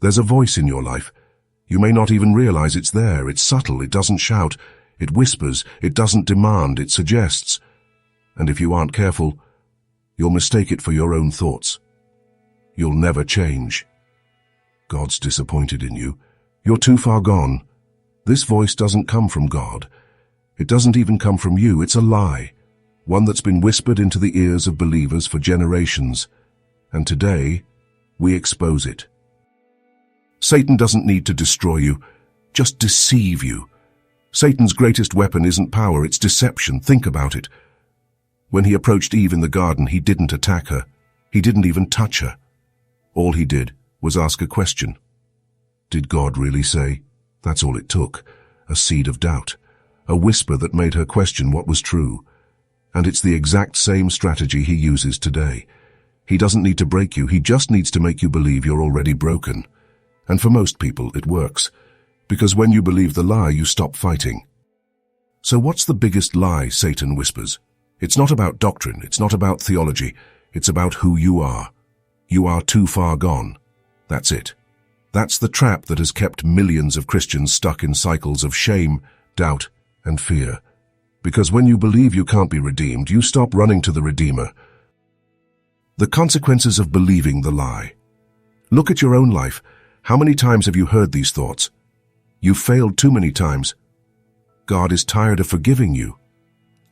There's a voice in your life. You may not even realize it's there. It's subtle. It doesn't shout. It whispers. It doesn't demand. It suggests. And if you aren't careful, you'll mistake it for your own thoughts. You'll never change. God's disappointed in you. You're too far gone. This voice doesn't come from God. It doesn't even come from you. It's a lie, one that's been whispered into the ears of believers for generations. And today, we expose it. Satan doesn't need to destroy you, just deceive you. Satan's greatest weapon isn't power, it's deception. Think about it. When he approached Eve in the garden, he didn't attack her. He didn't even touch her. All he did was ask a question. Did God really say? That's all it took. A seed of doubt. A whisper that made her question what was true. And it's the exact same strategy he uses today. He doesn't need to break you, he just needs to make you believe you're already broken. And for most people, it works. Because when you believe the lie, you stop fighting. So what's the biggest lie Satan whispers? It's not about doctrine, it's not about theology, it's about who you are. You are too far gone. That's it. That's the trap that has kept millions of Christians stuck in cycles of shame, doubt, and fear. Because when you believe you can't be redeemed, you stop running to the Redeemer. The consequences of believing the lie. Look at your own life. How many times have you heard these thoughts? You've failed too many times. God is tired of forgiving you.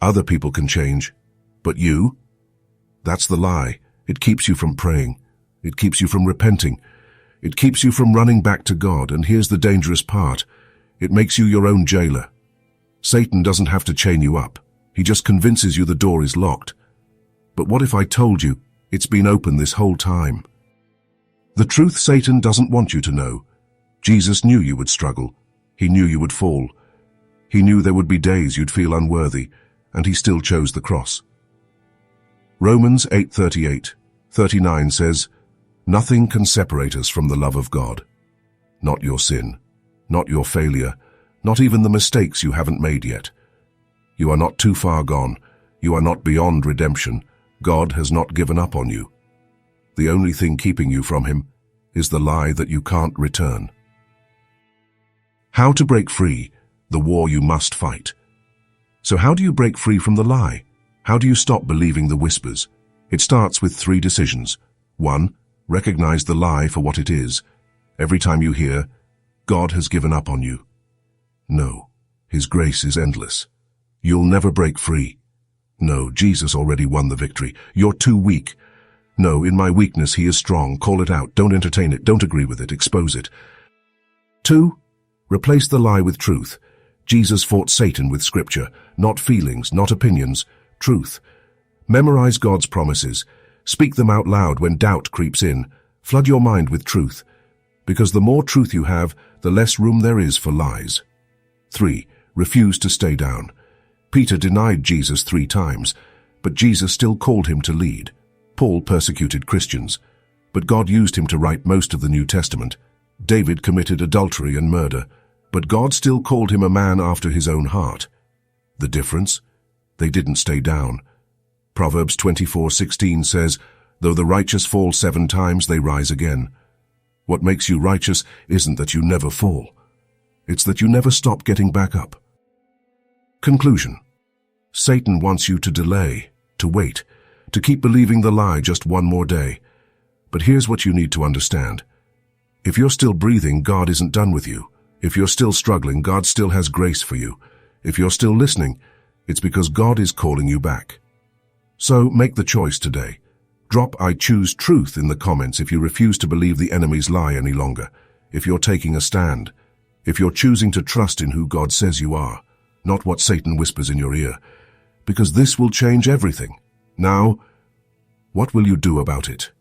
Other people can change, but you? That's the lie. It keeps you from praying. It keeps you from repenting. It keeps you from running back to God, and here's the dangerous part. It makes you your own jailer. Satan doesn't have to chain you up. He just convinces you the door is locked. But what if I told you it's been open this whole time? The truth Satan doesn't want you to know. Jesus knew you would struggle. He knew you would fall. He knew there would be days you'd feel unworthy, and he still chose the cross. Romans 8:38-39 says, "Nothing can separate us from the love of God. Not your sin, not your failure, not even the mistakes you haven't made yet. You are not too far gone. You are not beyond redemption. God has not given up on you. The only thing keeping you from him is the lie that you can't return." How to break free, the war you must fight. So how do you break free from the lie? How do you stop believing the whispers? It starts with 3 decisions. 1. Recognize the lie for what it is. Every time you hear, God has given up on you. No, his grace is endless. You'll never break free. No, Jesus already won the victory. You're too weak. No, in my weakness he is strong. Call it out. Don't entertain it. Don't agree with it. Expose it. 2. Replace the lie with truth. Jesus fought Satan with scripture, not feelings, not opinions, truth. Memorize God's promises. Speak them out loud when doubt creeps in. Flood your mind with truth. Because the more truth you have, the less room there is for lies. 3. Refuse to stay down. Peter denied Jesus 3 times, but Jesus still called him to lead. Paul persecuted Christians, but God used him to write most of the New Testament. David committed adultery and murder, but God still called him a man after his own heart. The difference? They didn't stay down. Proverbs 24:16 says, "Though the righteous fall 7 times, they rise again." What makes you righteous isn't that you never fall. It's that you never stop getting back up. Conclusion. Satan wants you to delay, to wait, to keep believing the lie just one more day. But here's what you need to understand. If you're still breathing, God isn't done with you. If you're still struggling, God still has grace for you. If you're still listening, it's because God is calling you back. So make the choice today. Drop "I choose truth" in the comments if you refuse to believe the enemy's lie any longer. If you're taking a stand. If you're choosing to trust in who God says you are, not what Satan whispers in your ear. Because this will change everything. Now, what will you do about it?